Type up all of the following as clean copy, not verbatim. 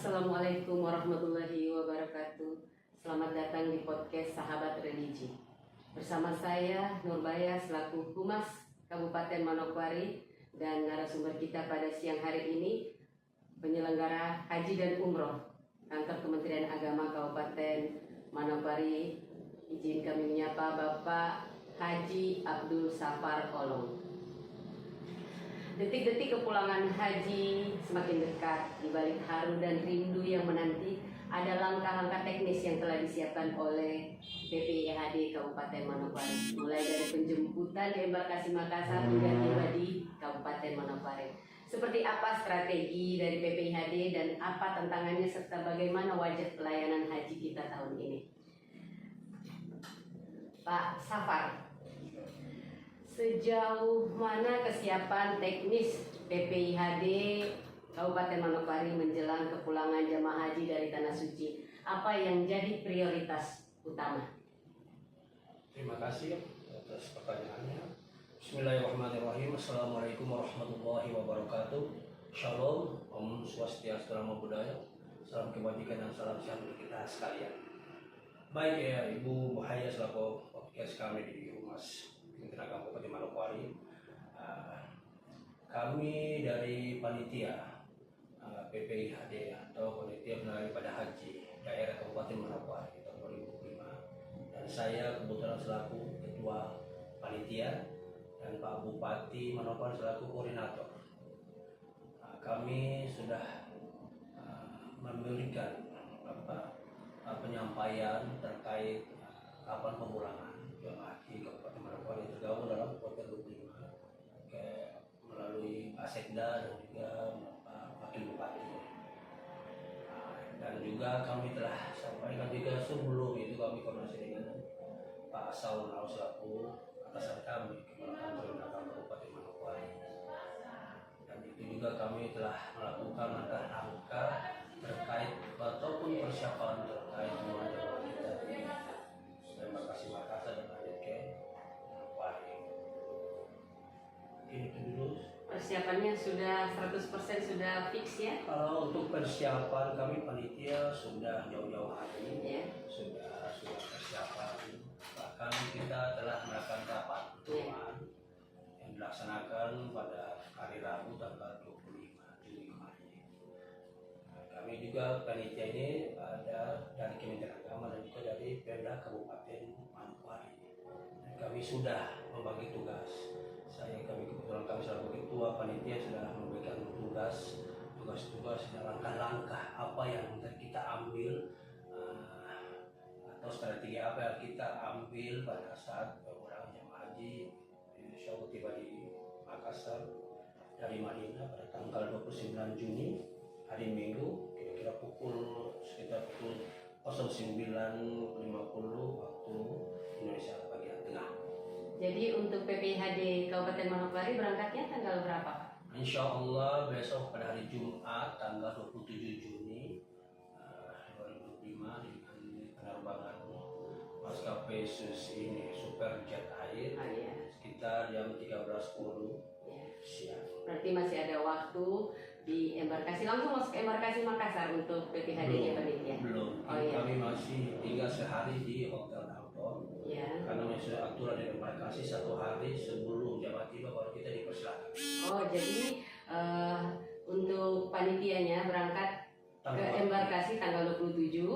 Assalamualaikum warahmatullahi wabarakatuh. Selamat datang di podcast Sahabat Religi. Bersama saya Nurbaya selaku Humas Kabupaten Manokwari dan narasumber kita pada siang hari ini penyelenggara Haji dan Umroh Kantor Kementerian Agama Kabupaten Manokwari. Izin kami menyapa Bapak Haji Abdul Safar Olong. Detik-detik kepulangan haji semakin dekat. Di balik haru dan rindu yang menanti, ada langkah-langkah teknis yang telah disiapkan oleh PPIHD Kabupaten Manokwari. Mulai dari penjemputan di embarkasi Makassar hingga tiba di Kabupaten Manokwari. Seperti apa strategi dari PPIHD dan apa tantangannya serta bagaimana wajah pelayanan haji kita tahun ini. Pak Safar, sejauh mana kesiapan teknis PPIHD Kabupaten Manokwari menjelang kepulangan jemaah haji dari Tanah Suci? Apa yang jadi prioritas utama? Terima kasih atas pertanyaannya. Bismillahirrahmanirrahim. Assalamualaikum warahmatullahi wabarakatuh. Shalom, Om Swastiastu, Namo Buddhaya. Salam kebajikan dan salam sehat untuk kita sekalian. Baik ya Ibu Buhaya selaku podcast kami di Humas Kementerian Agama Kabupaten Manokwari. Kami dari panitia PPIHD atau panitia penyelenggara ibadah haji daerah Kabupaten Manokwari tahun 2005, dan saya kebetulan selaku ketua panitia dan Pak Bupati Manokwari selaku koordinator. Kami sudah memberikan penyampaian terkait kapan pemulangan jemaah haji Kabupaten Manokwari tergabung dalam kloter 25 melalui Pak Sekda dan juga Pak Wakil Bupati. Dan juga kami telah sampaikan juga sebelum itu kami koordinasi dengan Pak Saul selaku atasan kami Kepala Kantor Agama Kabupaten Manokwari. Dan itu juga kami telah melakukan langkah-langkah terkait ataupun persiapan terkait dengan jemaah kita di embarkasi Makassar dan lanjut ke Manokwari. Mungkin itu dulu. Persiapannya sudah 100% sudah fix ya? Kalau untuk persiapan kami panitia sudah jauh-jauh hari sudah persiapan. Bahkan kita telah melakukan rapat pertemuan yang dilaksanakan pada hari Rabu tanggal 25 Juli kemarin. Kami juga panitia ini ada dari Kementerian Agama dan juga dari Pemda Kabupaten Manokwari. Kami sudah membagi tugas. Kami kebetulan kami selaku ketua panitia sudah memberikan tugas-tugas dan langkah-langkah apa yang kita ambil atau strategi apa yang kita ambil pada saat pemulangan jemaah haji insya Allah tiba di Makassar dari Madinah pada tanggal 29 Juni hari Minggu kira-kira sekitar pukul 09.50 waktu Indonesia bagian tengah. Jadi untuk PPIHD Kabupaten Manokwari berangkatnya tanggal berapa, Pak? Insya Allah besok pada hari Jumat tanggal 27 Juni 2005 dengan penerbangan maskapai Superjet Air sekitar jam 13.10 siang. Berarti masih ada waktu di embarkasi, langsung masuk embarkasi Makassar untuk PPIHD-nya panitia? Belum. Kami masih tinggal sehari di Hotel Dalton. Karena sudah aturan di embarkasi 1 hari sebelum jamaah tiba baru kita dipersilakan. Oh, jadi untuk panitianya berangkat ke embarkasi tanggal 27,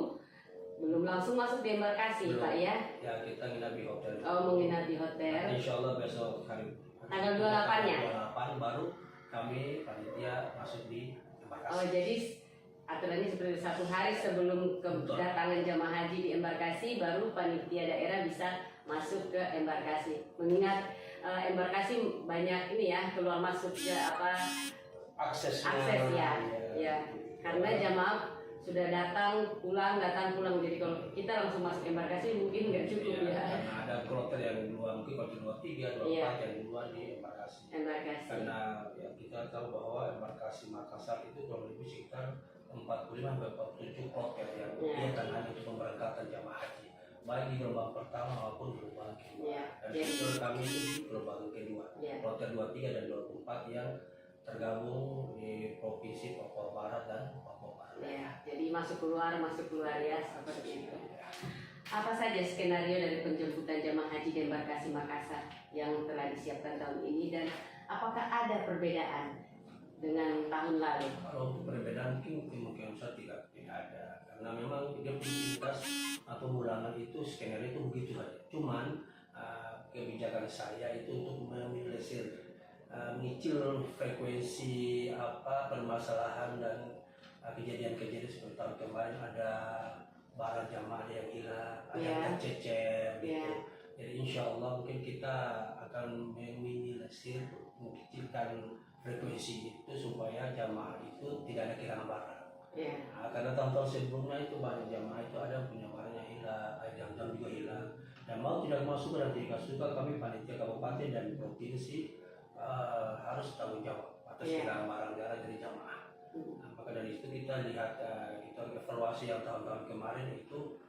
belum langsung masuk di embarkasi, belum, Pak ya? Ya, kita nginap di hotel. Oh, menginap di hotel. Insya Allah besok hari tanggal 28-nya? 28 baru kami panitia masuk di embarkasi. Oh, jadi aturannya seperti 1 hari sebelum kedatangan jamaah haji di embarkasi baru panitia daerah bisa masuk ke embarkasi. Mengingat embarkasi banyak ini ya keluar masuk ke akses ya. Karena jamaah sudah datang pulang, jadi kalau kita langsung masuk embarkasi mungkin nggak cukup ya. Karena ada kloter yang dua, mungkin kalau 23, 24 yang dua di embarkasi. Karena ya, kita tahu bahwa embarkasi Makassar itu kurang lebih sekitar 45-47 kloter yang hanya untuk pemberangkatan jamaah haji, baik di gelombang pertama maupun gelombang kedua. Dan sebetulnya kami itu di gelombang kedua, kloter 23 dan 24 yang tergabung di provinsi Papua Barat dan Papua Barat. masuk keluar ya seperti itu. Apa saja skenario dari penjemputan jamaah haji di embarkasi Makassar yang telah disiapkan tahun ini, dan apakah ada perbedaan dengan tahun lalu? Kalau untuk perbedaan mungkin saya tidak ada, karena memang dia prioritas atau pemulangan itu skenario itu begitu saja. Cuman kebijakan saya itu untuk meminimalisir menyicil frekuensi permasalahan dan kejadian-kejadian seperti tahun kemarin, ada barang jamaah yang hilang, ada yang cecer gitu. Jadi insya Allah mungkin kita akan meminimalisir, mengkecilkan frekuensi itu supaya jamaah itu tidak ada kehilangan barang. Karena tahun-tahun sebelumnya itu banyak jamaah itu ada yang punya barang yang hilang, ada yang juga hilang. Dan mau tidak masuk dan tidak suka, kami panitia kabupaten dan provinsi harus tanggung jawab atas kehilangan barang negara dari jamaah. Maka dari itu kita lihat, kita evaluasi yang tahun-tahun kemarin itu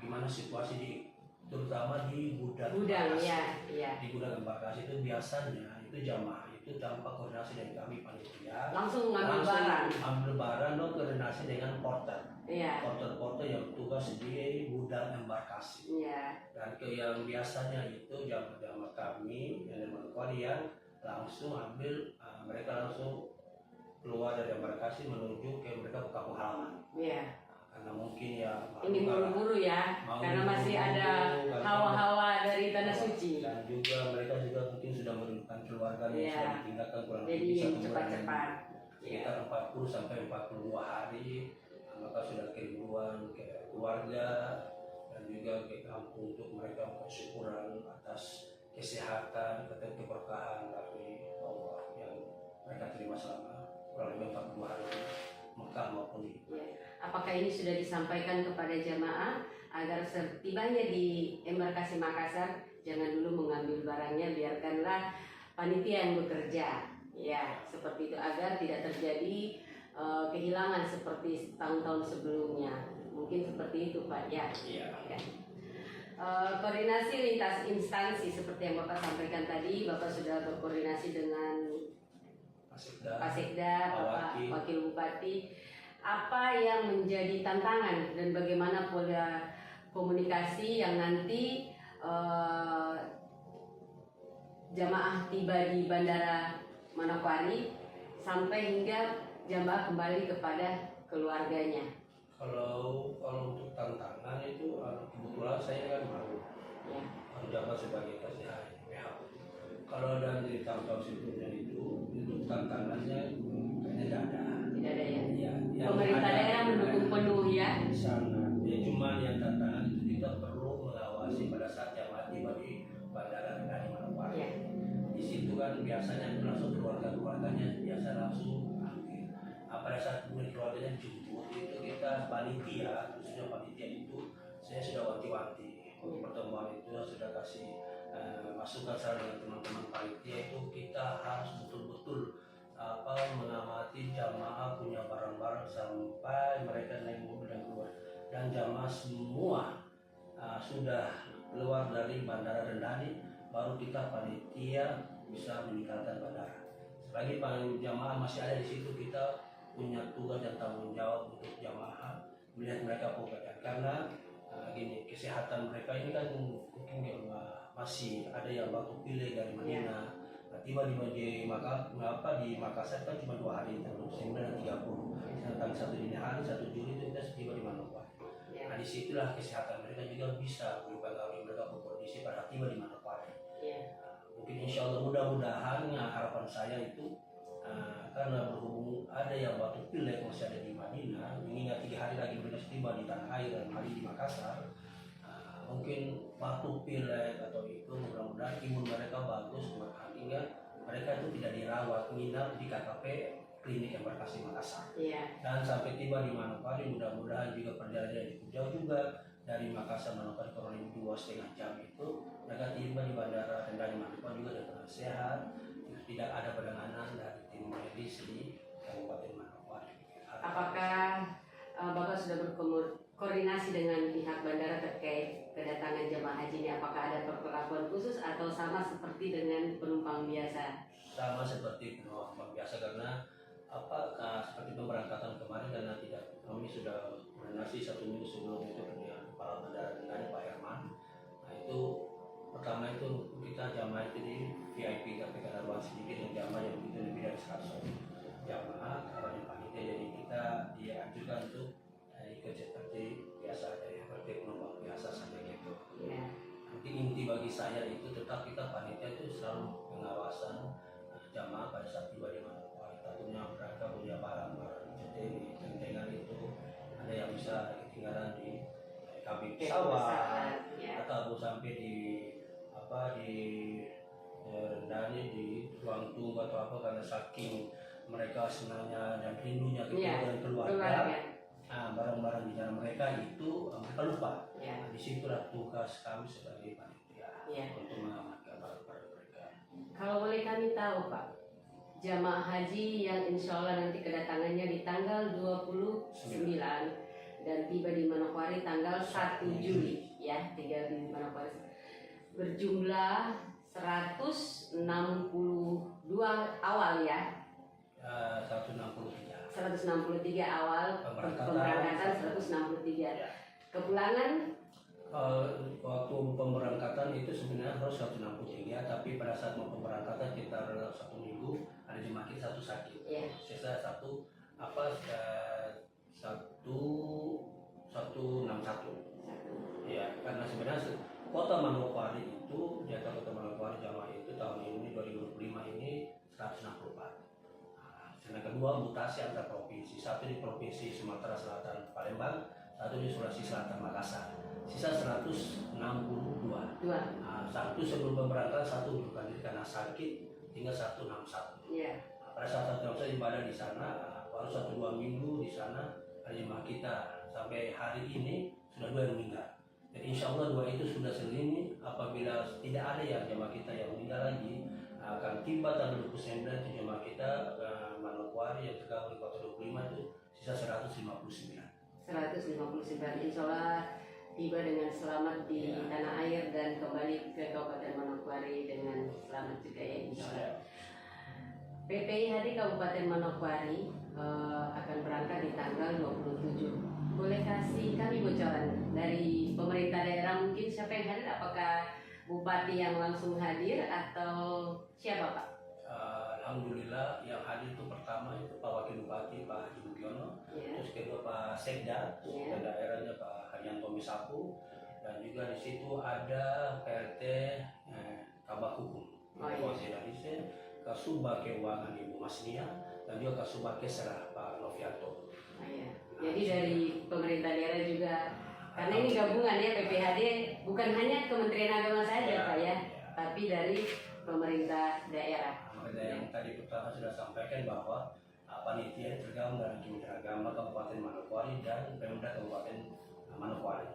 gimana situasi terutama di gudang di gudang embarkasi itu biasanya itu jamaah itu tanpa koordinasi dari kami panitia langsung ambil barang dan koordinasi dengan porter yang tugas di gudang embarkasi. Dan yang biasanya itu jamaah kami yang yang langsung ambil, mereka langsung keluar dari embarkasi menuju ke mereka ke kampung halaman. Karena mungkin ini buru-buru karena masih ada hawa-hawa dari tanah suci. Dan juga mereka juga mungkin sudah merindukan keluarga yang sudah ditinggalkan kurang lebih cepat-cepat. Sekitar 40 sampai 42 hari, maka sudah kerinduan ke keluarga dan juga ke kampung untuk mereka bersyukuran atas kesehatan, keberkahan dari Allah yang mereka terima selama kurang lebih 42 hari di Mekah maupun di Apakah ini sudah disampaikan kepada jamaah agar setibanya di embarkasi Makassar jangan dulu mengambil barangnya, biarkanlah panitia yang bekerja, seperti itu, agar tidak terjadi kehilangan seperti tahun-tahun sebelumnya. Mungkin seperti itu, Pak. Koordinasi lintas instansi seperti yang Bapak sampaikan tadi, Bapak sudah berkoordinasi dengan Pak Sekda, Bapak Wakil Bupati. Apa yang menjadi tantangan dan bagaimana pola komunikasi yang nanti jamaah tiba di Bandara Manokwari sampai hingga jamaah kembali kepada keluarganya? Kalau untuk tantangan itu kebetulan saya kan baru menjabat sebagai KCH WHO. Kalau dari tahun-tahun sebelumnya itu tantangannya kayaknya tidak ada ya. Pemerintah daerah mendukung penuh sangat. Cuma yang tantangan itu kita perlu mengawasi pada saat jamaah tiba di Bandara Rendani Manokwari. Di situ kan biasanya langsung keluarganya biasa langsung ambil. Pada saat keluarganya jemput itu kita panitia, khususnya panitia itu saya sudah wanti-wanti. Pertemuan itu sudah kasih masukan saya dengan teman-teman panitia itu kita harus betul-betul mengamati jamaah punya barang-barang sampai mereka naik mobil dan keluar, dan jamaah semua sudah keluar dari Bandara Rendani, baru kita panitia bisa meninggalkan bandara. Selagi jamaah masih ada di situ, kita punya tugas dan tanggung jawab untuk jamaah melihat mereka pekerjaan, karena kesehatan mereka ini kan mungkin masih ada yang batuk pilek dari Madinah. Tiba di Makassar kan cuma 2 hari, tanggal 9 dan 30. Tanggal 1 dini hari, 1 Juli itu kita tiba di Manokwari. Nah disitulah kesehatan mereka juga bisa berpengaruh, mereka berkondisi pada tiba di Manokwari. Mungkin insya Allah mudah-mudahan harapan saya itu karena berhubung ada yang batuk pilek masih ada di Madinah, mengingat 3 hari lagi mereka tiba di tanah air dan hari di Makassar, mungkin batuk pilek atau itu mudah-mudahan imun mereka bagus, hingga mereka itu tidak dirawat, nginap di KKP klinik embarkasi Makassar. Dan sampai tiba di Manokwari, mudah-mudahan juga perjalanan yang jauh juga dari Makassar Manokwari kurang lebih 2,5 jam itu mereka tiba di Bandara Rendani Manokwari juga dengan sehat, tidak ada penanganan dari tim medis di Kabupaten Manokwari. Apakah Bapak sudah berkoordinasi dengan pihak bandara terkait kedatangan jemaah haji ini? Apakah ada perlakuan khusus atau sama seperti dengan penumpang biasa? Sama seperti penumpang biasa, karena seperti pemberangkatan kemarin, karena tidak kami sudah koordinasi 1 minggu sebelum itu dengan kepala bandara negara Pak Herman. Nah itu pertama itu kita jamaah itu di VIP tapi karena ruang sedikit dan jamaah yang begitu lebih dari 100 jamaah karena di panitia, jadi kita dianjurkan untuk ikut seperti biasa ya, seperti penumpang biasa saja gitu. Nanti inti bagi saya itu tetap kita panitia itu selalu pengawasan jamaah pada saat tiba di Manokwari. Tentunya mereka punya barang-barang jadi tentengan itu ada yang bisa ketinggalan di kabin pesawat atau sampai di rendahnya di ruang tunggu atau apa karena saking mereka senangnya dan rindunya dengan keluarga. Nah, barang-barang di dalam mereka itu mereka lupa. Nah, disitulah tugas kami sebagai panitia untuk mengamankan barang-barang mereka. Kalau boleh kami tahu Pak, jamaah haji yang insya Allah nanti kedatangannya di tanggal 29 dan tiba di Manokwari tanggal 1 Juli ya, tinggal di Manokwari, berjumlah 162 awal ya. 163 awal pemberangkatan, 163 kepulangan. Waktu pemberangkatan itu sebenarnya harus 163, tapi pada saat mau pemberangkatan kita 1 minggu ada jemaah kita 1 sakit. Sisa 161. Ya, karena sebenarnya kota Manokwari itu di atas kota Manokwari jamaah itu tahun ini 2025 ini 164. Yang kedua mutasi antar provinsi, satu di provinsi Sumatera Selatan Palembang, satu di Sulawesi Selatan Makassar, sisa 162. Satu sebelum pemberangkatan, satu bukan karena sakit, tinggal 161. Pada saat 161 ibadah di sana, baru 1-2 minggu di sana ada jemaah kita sampai hari ini sudah 2 yang meninggal. Dan insya Allah 2 itu sudah selini. Apabila tidak ada yang jemaah kita yang meninggal lagi, akan tiba tanggal 29 itu jemaah kita Manokwari yang tergabung di kota 25 itu sisa 159. Insya Allah tiba dengan selamat di tanah air dan kembali ke Kabupaten Manokwari dengan selamat juga ya insya Allah. PPIHD Kabupaten Manokwari akan berangkat di tanggal 27. Boleh kasih kami bocoran dari pemerintah daerah, mungkin siapa yang hadir? Apakah Bupati yang langsung hadir atau siapa Pak? Alhamdulillah yang hadir itu pertama itu Pak Wakil Bupati Pak Haji Mugiono, terus kedua Pak Sekda, dan daerahnya Pak Haryanto Misapu, dan juga di situ ada PRT Kabak Hukum, Kasubag Keuangan Ibu Masnia, dan juga Kasubag Kesra Pak Novianto. Jadi dari pemerintah daerah juga, karena ini gabungan ya PPHD, bukan hanya Kementerian Agama saja Pak ya, tapi dari pemerintah daerah. Yang tadi pertama sudah sampaikan bahwa panitia tergabung dari Kementerian Agama Kabupaten Manokwari dan Pemda Kabupaten Manokwari.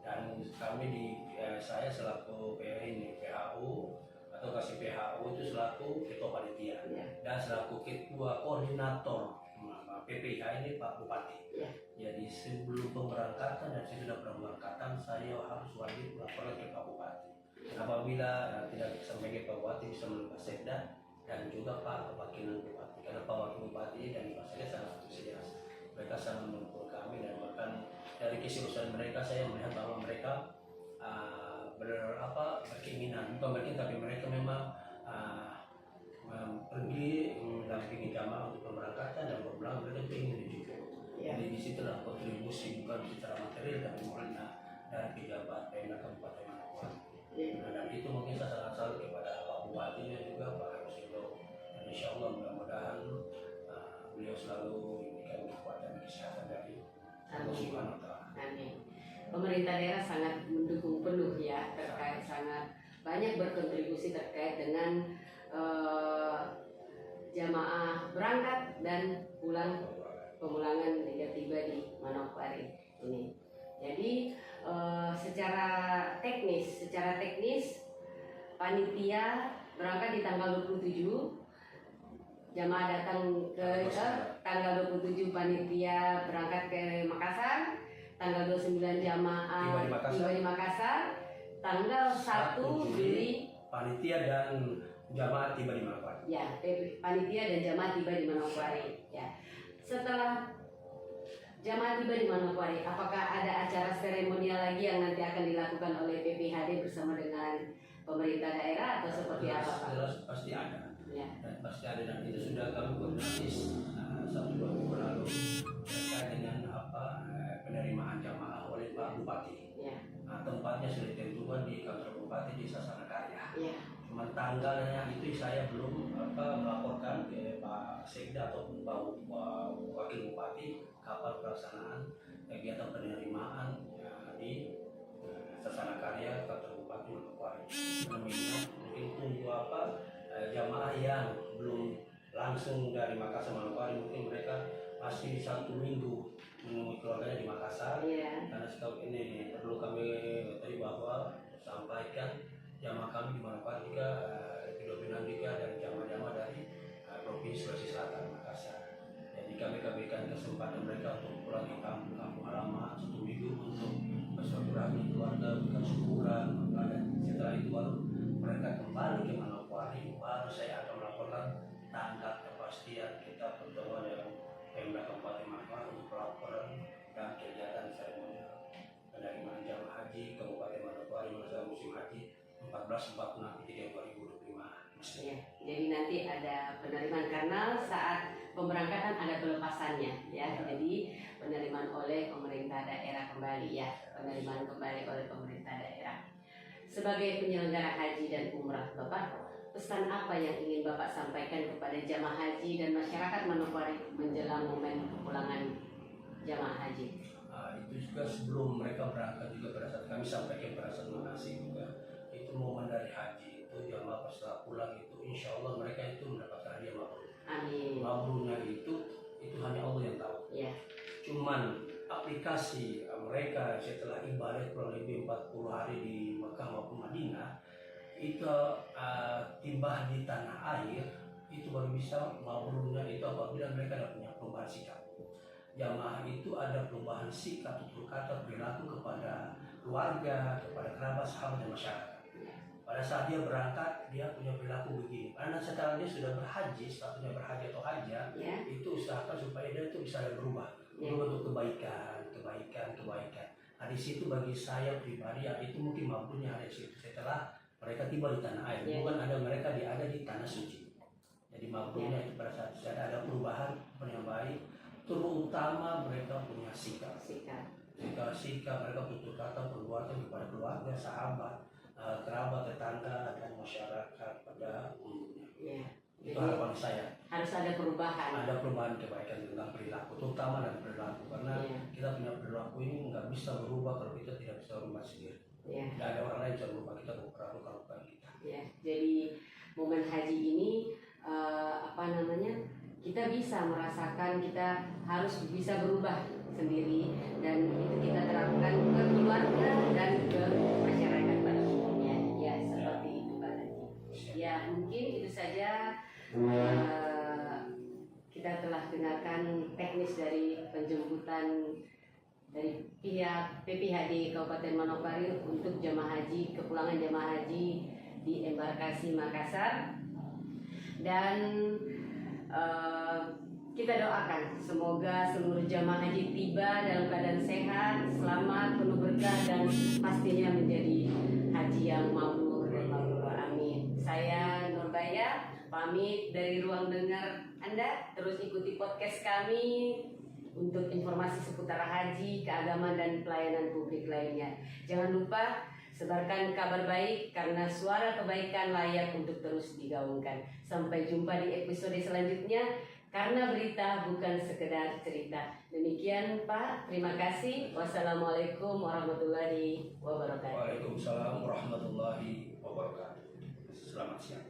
Dan kami saya selaku PHU atau kasih PHU itu selaku ketua panitia dan selaku ketua koordinator PPIH ini Pak Bupati. Jadi sebelum pemberangkatan dan sesudah pemberangkatan saya harus wajib melaporkan ke Pak Bupati. Apabila tidak sebagai Pak Bupati bisa melalui Sekda dan juga Pak Wakil Bupati, karena Pak Wakil Bupati dan Pak Sekda sangat antusias. Mereka sangat mendukung kami dan bahkan dari keseriusan mereka saya melihat bahwa mereka berkeinginan, bukan berkeinginan tapi mereka memang pergi mendampingi jamaah untuk pemberangkatan dan berpulang mereka ingin dijual. Jadi disitulah kontribusi bukan secara material tapi murni dari pejabat Pemda Kabupaten Manokwari. Dan itu mungkin saya sangat salut kepada Pak Bupati dan juga Pak Rosilo. Dan insya Allah mudah-mudahan beliau selalu diberikan kekuatan dan kesehatan dari Allah Subhanahu wa Ta'ala. Amin. Pemerintah daerah sangat mendukung penuh ya, terkait sangat banyak berkontribusi terkait dengan jamaah berangkat dan pemulangan hingga tiba di Manokwari ini. Jadi secara teknis panitia berangkat di tanggal 27, jamaah datang ke tanggal 27 panitia berangkat ke Makassar, tanggal 29 jamaah tiba di Makassar, tanggal 1 Juli panitia dan jamaah tiba di Manokwari. Ya, panitia dan jamaah tiba di Manokwari. Ya, setelah jamaah tiba di Manokwari, apakah ada acara seremonial lagi yang nanti akan dilakukan oleh PPHD bersama dengan pemerintah daerah atau seperti apa Pak? Jelas pasti ada. Ya. Dan pasti ada, dan itu sudah kami koordinasi 1-2 minggu lalu terkait dengan penerimaan jamaah oleh Pak Bupati. Ya. Nah, tempatnya sudah ditentukan di kantor Bupati di Sasana Karya. Ya. Cuma tanggalnya itu saya belum melaporkan ke Pak Sekda ataupun Pak Wakil Bupati kapan pelaksanaan kegiatan penerimaan di Sasana Karya kantor Bupati Manokwari. Mungkin tunggu jamaah yang belum langsung dari Makassar Manokwari, mungkin mereka masih 1 minggu menemui keluarganya di Makassar. Karena setahu ini perlu kami tadi bahwa sampaikan jamaah kami di Manokwari juga Pinandika dan jamaah-jamaah dari Provinsi Sulawesi Selatan Makassar. Jadi kami berikan kesempatan mereka untuk pulang ke kampung halaman 1 minggu untuk bersilaturahmi keluarga, bukan syukuran. Setelah itu baru mereka kembali ke Manokwari, baru saya akan melaporkan tanggal kepastian kita pertemuan dengan Pemda Kabupaten Manokwari untuk pelaporan dan kegiatan seremonial penerimaan jamaah haji Kabupaten Manokwari masa musim haji 1446 2025. Ya, jadi nanti ada penerimaan karena saat pemberangkatan ada pelepasannya ya. Jadi penerimaan oleh pemerintah daerah kembali ya, penerimaan kembali oleh pemerintah daerah. Sebagai penyelenggara haji dan umrah, Bapak, pesan apa yang ingin Bapak sampaikan kepada jamaah haji dan masyarakat Manokwari menjelang momen kepulangan jamaah haji? Itu juga sebelum mereka berangkat juga pada saat kami sampaikan perasaan makasih juga. Itu momen dari haji itu jamaah setelah pulang itu insya Allah mereka itu mendapatkan hadiah mabrur. Amin. Mabrurnya itu hanya Allah yang tahu. Ya. Cuman aplikasi mereka setelah ibadah kurang lebih 40 hari di Mekah maupun Madinah itu tiba di tanah air itu baru bisa mabrurnya itu apabila mereka ada punya perubahan sikap. Jamaah itu ada perubahan sikap, tutur kata, perilaku kepada keluarga, kepada kerabat, sahabat dan masyarakat. Pada saat dia berangkat, dia punya perilaku begini. Karena setelah dia sudah berhaji, statusnya berhaji atau haja, itu usahakan supaya dia itu bisa berubah, berubah untuk kebaikan. Nah di situ bagi saya pribadi ya itu mungkin mampunya ada di situ setelah mereka tiba di tanah air, bukan ada mereka ada di tanah suci. Jadi mampunya itu pada saat ada perubahan yang baik, terutama mereka punya sikap mereka tutur kata perbuatan kepada keluarga, sahabat, kerabat, tetangga dan masyarakat pada umumnya. Itu harapan saya. Harus ada perubahan. Ada perubahan kebaikan tentang perilaku, terutama dan perilaku karena kita punya perilaku ini nggak bisa berubah kalau kita tidak bisa berubah sendiri. Tidak ada orang lain bisa berubah kita berperilaku kalau bukan kita. Jadi momen haji ini kita bisa merasakan kita harus bisa berubah sendiri dan itu kita terapkan ke keluarga dan ke masyarakat pada umumnya ya seperti itu Pak Haji. Ya mungkin itu saja kita telah dengarkan teknis dari penjemputan dari pihak PPHD Kabupaten Manokwari untuk jamaah haji, kepulangan jamaah haji di embarkasi Makassar dan kita doakan semoga seluruh jamaah haji tiba dalam keadaan sehat, selamat, penuh berkah dan pastinya menjadi haji yang mabrur dan mabrur. Amin. Saya Nurbaya pamit dari ruang dengar Anda. Terus ikuti podcast kami untuk informasi seputar haji, keagamaan dan pelayanan publik lainnya. Jangan lupa sebarkan kabar baik karena suara kebaikan layak untuk terus digaungkan. Sampai jumpa di episode selanjutnya karena berita bukan sekedar cerita. Demikian Pak, terima kasih. Wassalamualaikum warahmatullahi wabarakatuh. Waalaikumsalam warahmatullahi wabarakatuh. Selamat siang.